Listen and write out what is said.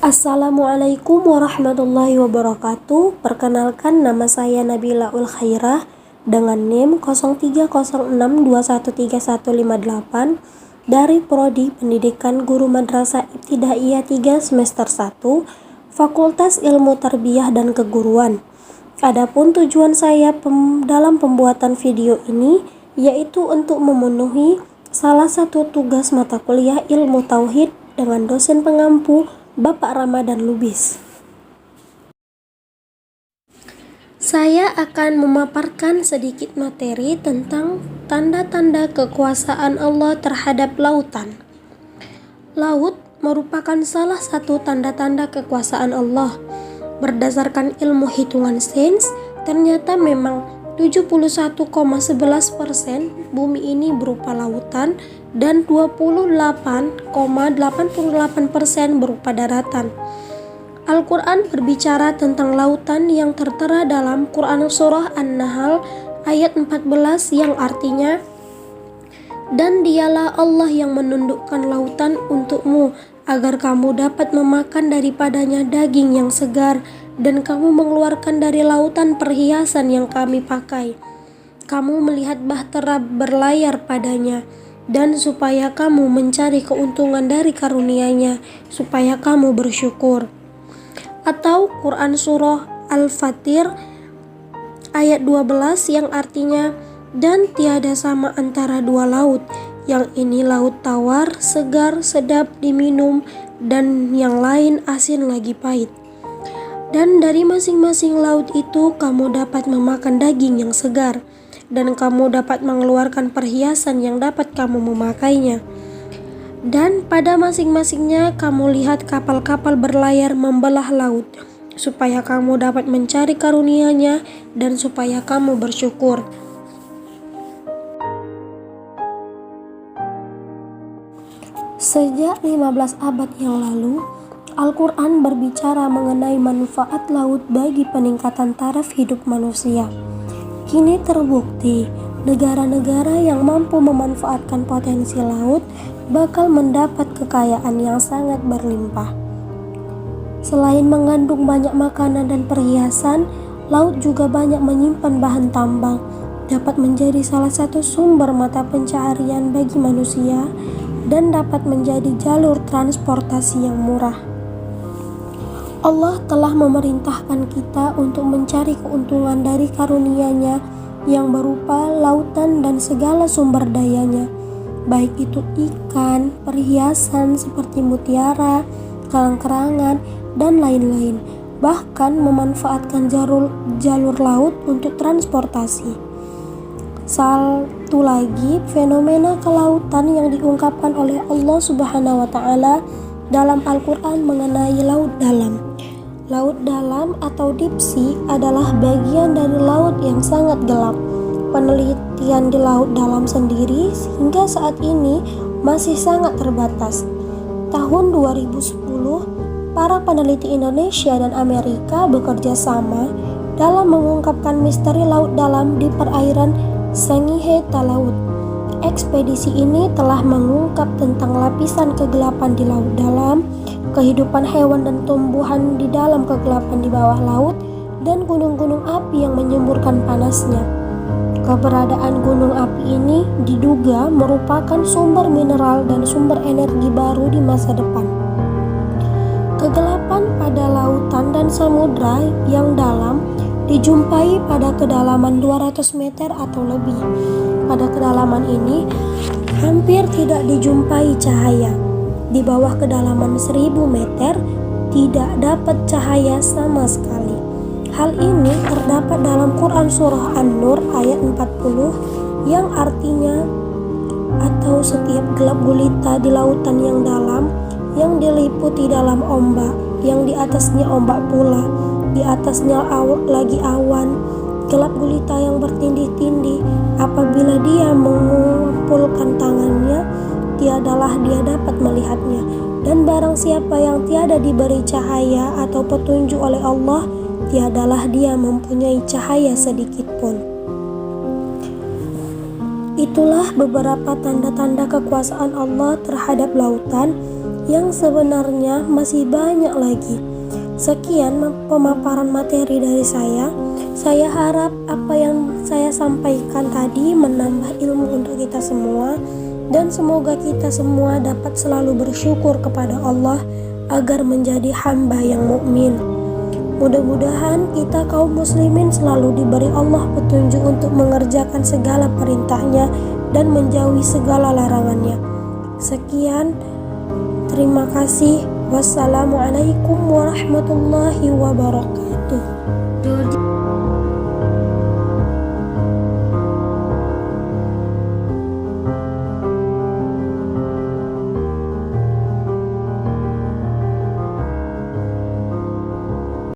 Assalamualaikum warahmatullahi wabarakatuh. Perkenalkan, nama saya Nabila Ulkhairah dengan NIM 0306213158 dari Prodi Pendidikan Guru Madrasah Ibtidaiyah 3 semester 1, Fakultas Ilmu Tarbiyah dan Keguruan. Adapun tujuan saya dalam pembuatan video ini yaitu untuk memenuhi salah satu tugas mata kuliah Ilmu Tauhid dengan dosen pengampu Bapak Ramadan Lubis. Saya akan memaparkan sedikit materi tentang tanda-tanda kekuasaan Allah terhadap lautan. Laut merupakan salah satu tanda-tanda kekuasaan Allah. Berdasarkan ilmu hitungan sains, ternyata memang 71,11% bumi ini berupa lautan dan 28,88% berupa daratan. Al-Quran berbicara tentang lautan yang tertera dalam Quran Surah An-Nahl ayat 14 yang artinya, "Dan dialah Allah yang menundukkan lautan untukmu agar kamu dapat memakan daripadanya daging yang segar, dan kamu mengeluarkan dari lautan perhiasan yang kami pakai. Kamu melihat bahtera berlayar padanya, dan supaya kamu mencari keuntungan dari karunia-Nya, supaya kamu bersyukur." Atau Quran Surah Al-Fatir ayat 12 yang artinya, "Dan tiada sama antara dua laut, yang ini laut tawar, segar, sedap diminum, dan yang lain asin lagi pahit. Dan dari masing-masing laut itu kamu dapat memakan daging yang segar, dan kamu dapat mengeluarkan perhiasan yang dapat kamu memakainya. Dan pada masing-masingnya kamu lihat kapal-kapal berlayar membelah laut, supaya kamu dapat mencari karunia-Nya dan supaya kamu bersyukur." Sejak 15 abad yang lalu, Al-Quran berbicara mengenai manfaat laut bagi peningkatan taraf hidup manusia. Kini terbukti, negara-negara yang mampu memanfaatkan potensi laut bakal mendapat kekayaan yang sangat berlimpah. Selain mengandung banyak makanan dan perhiasan, laut juga banyak menyimpan bahan tambang, dapat menjadi salah satu sumber mata pencaharian bagi manusia, dan dapat menjadi jalur transportasi yang murah. Allah telah memerintahkan kita untuk mencari keuntungan dari karunia-Nya yang berupa lautan dan segala sumber dayanya, baik itu ikan, perhiasan seperti mutiara, kerang-kerangan, dan lain-lain, bahkan memanfaatkan jalur laut untuk transportasi. Satu lagi fenomena kelautan yang diungkapkan oleh Allah Subhanahu wa Ta'ala dalam Al-Quran mengenai laut dalam. Laut dalam atau deep sea adalah bagian dari laut yang sangat gelap. Penelitian di laut dalam sendiri hingga saat ini masih sangat terbatas. Tahun 2010, para peneliti Indonesia dan Amerika bekerja sama dalam mengungkapkan misteri laut dalam di perairan Sangihe Talaut. Ekspedisi ini telah mengungkap tentang lapisan kegelapan di laut dalam, kehidupan hewan dan tumbuhan di dalam kegelapan di bawah laut, dan gunung-gunung api yang menyemburkan panasnya. Keberadaan gunung api ini diduga merupakan sumber mineral dan sumber energi baru di masa depan. Kegelapan pada lautan dan samudra yang dalam dijumpai pada kedalaman 200 meter atau lebih. Pada kedalaman ini hampir tidak dijumpai cahaya. Di bawah kedalaman 1000 meter tidak dapat cahaya sama sekali. Hal ini terdapat dalam Quran Surah An-Nur ayat 40 yang artinya, "Atau setiap gelap gulita di lautan yang dalam, yang diliputi dalam ombak, yang di atasnya ombak pula, di atasnya lagi awan, gelap gulita yang bertindih-tindih, apabila dia mengumpulkan tangannya, tiadalah dia dapat melihatnya. Dan barang siapa yang tiada diberi cahaya atau petunjuk oleh Allah, tiadalah dia mempunyai cahaya sedikit pun." Itulah beberapa tanda-tanda kekuasaan Allah terhadap lautan yang sebenarnya masih banyak lagi. Sekian pemaparan materi dari saya. Saya harap apa yang saya sampaikan tadi menambah ilmu untuk kita semua, dan semoga kita semua dapat selalu bersyukur kepada Allah agar menjadi hamba yang mukmin. Mudah-mudahan kita kaum muslimin selalu diberi Allah petunjuk untuk mengerjakan segala perintahnya dan menjauhi segala larangannya. Sekian, terima kasih. Wassalamualaikum warahmatullahi wabarakatuh.